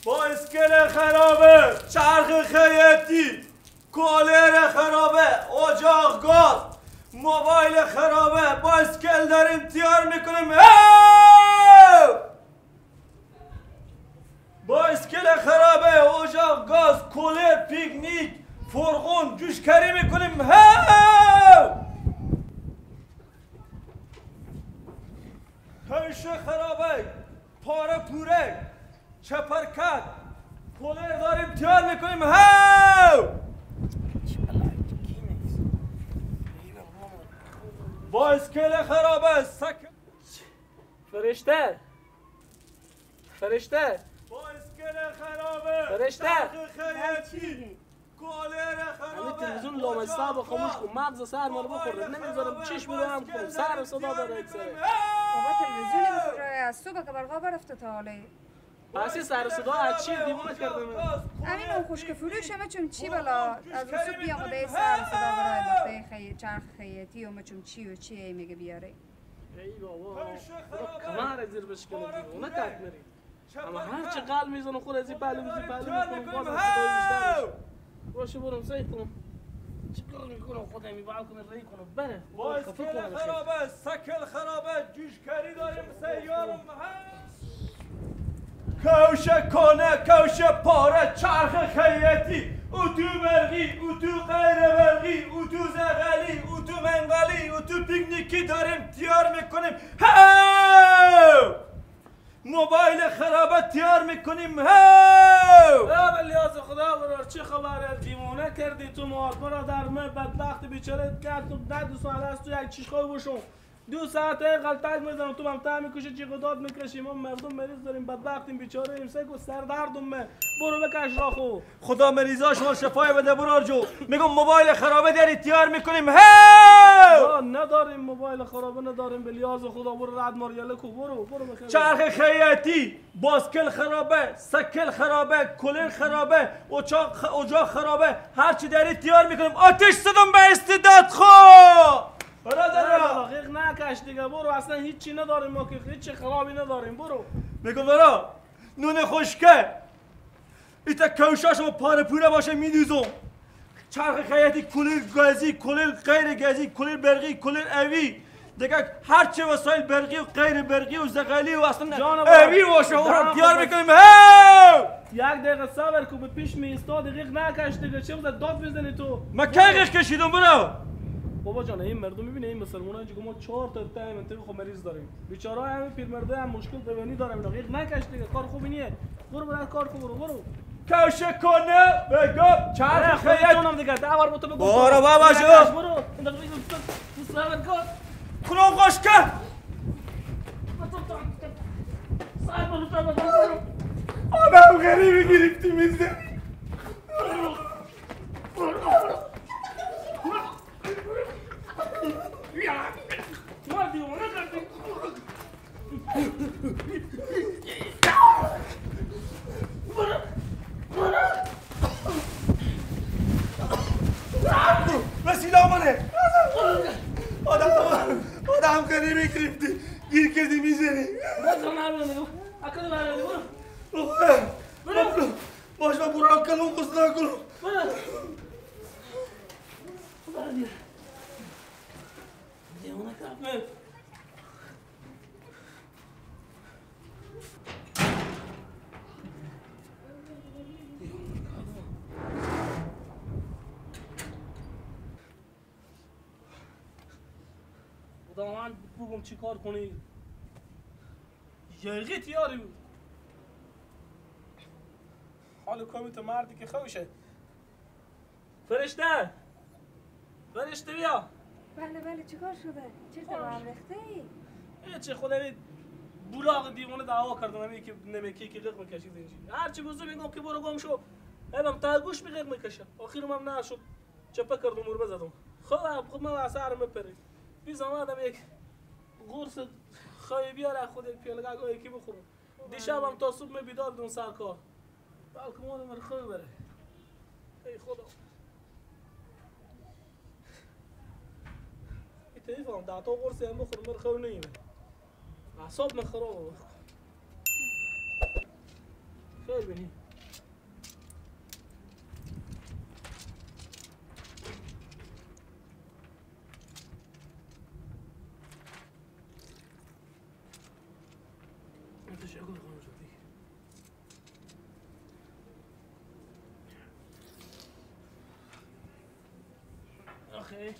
بایسکل خرابه، چرخ خیاطی، کولر خرابه، اجاق گاز، موبایل خرابه، بایسکل داریم تیار میکنیم. بایسکل خرابه، اجاق گاز، کولر، پیکنیک، فرغون، جوشکاری میکنیم. همیشه خرابه، پاره پوره، چپرکت، کولر داریم تیار میکنیم. بایسکل خرابه، فرشته فرشته بایسکل خرابه، فرشته خیاطی، کولر خرابه، تلویزیون لامصب و خاموش کن، مغز سر ما رو بخوره، نمیذارم چشم رو هم کنم، سر صدا داره یک سره. بابا تلویزیونی بخوره از صبح که برقا برفته تا حاله. پس سر صدا از چی دیوونه کردم؟ همین اون خوشک فروش همه چون چی بلا از اون صبح بیامده سر صدا برای دخته چرخ خیاطی و چون چی و چی میگه بیاره. ای بابا کمر زیر بشکنه دیوونه کت میری. اما هر چه قلب میزنه خود از این پهلو میکنم باز از صدای بیشتر باشه برم سعی کنم چه کار میکنم خودم میبعد کنه رای کنم بره بایسکل خرابه، سکل خرابه، جوشکاری داریم سیارم. کوشه کنه، کوشه پاره، چرخ خیاطی، اتو برقی، اتو غیر برقی، اتو زغلی، اتو منقلی، اتو پیکنیکی داریم تیار میکنیم. موبایل خرابه تیار میکنیم. بلیاز خدا برار چه خبره دیوونه کردی تو مار برادر من بدبخت بیچاره کرد تو ده 2 سال است تو یک چیشخواه باشم 2 ساعت غلطک میزنم تو ممتع میکشه چی قداد میکشیم ما مردم مریض داریم بدبختیم بیچاره ایم سگو سردردم من برو بکش راخو خدا مریضا شما شفای بده برار جو. میگم موبایل خرابه داری تیار میکنیم. نداریم موبایل خرابه نداریم بلیاز خدا برو رد ماریاله کو برو بکش چرخ خیاطی، باسکل خرابه، سکل خرابه، کولر خرابه، اجاق خرابه، هر چی داری تیار میکنیم. آتش زدم به استعداد خو برادر غیق نکش دیگه برو اصلا هیچی نداریم ما که هیچ خرابی نداریم برو میگم برا نون خشکه ایتا کوشاشو پاره پوره باشه میدوزم. چرخ خیاطی، کولر گازی، کولر غیر گازی، کولر برقی، کولر اوی دیگه هر چه وسایل برقی و غیر برقی و زغالی و اصلا اوی باشه اون رو تیار میکنیم. یک دقیقه صبر کو به پیش می ایستاد دقیق نکش دیگه چه بود داد بزنی تو ما کی غیق کشیدم برا بابا جان این مردم میبینه این مسلمان‌ها اینجا ما 4 تا تایم منطقه خو مریض داریم بیچاره همه پیرمرده هم مشکل دوانی دارن غیق نکش دیگه کار خوبی نیه برو کار کو برو کوشه کنه بگم چرخ خیاطی جونم دیگه داور بوتو بگو برو بابا جو برو این دقیقه تو صبر کن کلون خشکه آدم غریبی گرفتی میزه وسیله آمانه آدم غریبی گرفتی گیر کردی میزنی باش با برام کلون خست نکنم خدا من بگم چی کار کنی یقی تیاری بود حال کامی تو مردی که خوشه فرشته بیا بله چیکار شده؟ چه تو هم رخته ای؟ چه خدا بولاغ دیوانه دعوا کردم همی که نمیکی که غیق میکشید اینجا هرچی بزو میگم که برو گم شو هم تا گوش می غیق میکشه آخرم هم نشد چپه کردم اور بزدم خود من واسه هرم بپرید بیز آمدم یک قرص خواهی بیاره خود یک پیاله گاهی یکی بخورم دیشبم تا صبح می بیدار بودم سر کار بلکه مال من خوبی بره ای خدا این تیفهم ده تا قرصی هم بخورم من خوبی نیمه اعصاب من خرابه خیلی ببینی آخه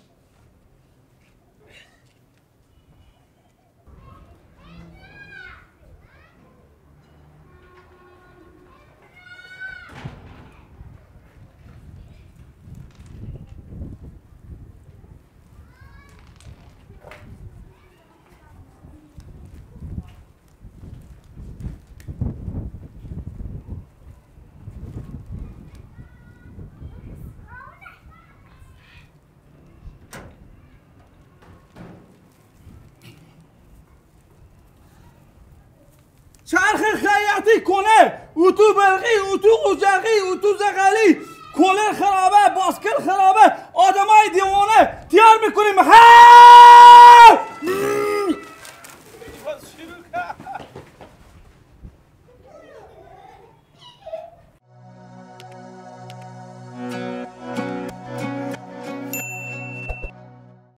چرخ خیاطی کنه اتو برقی اتو قوچقی اتو زغلی کولر خرابه باسکل خرابه آدمای دیوانه تیار میکنیم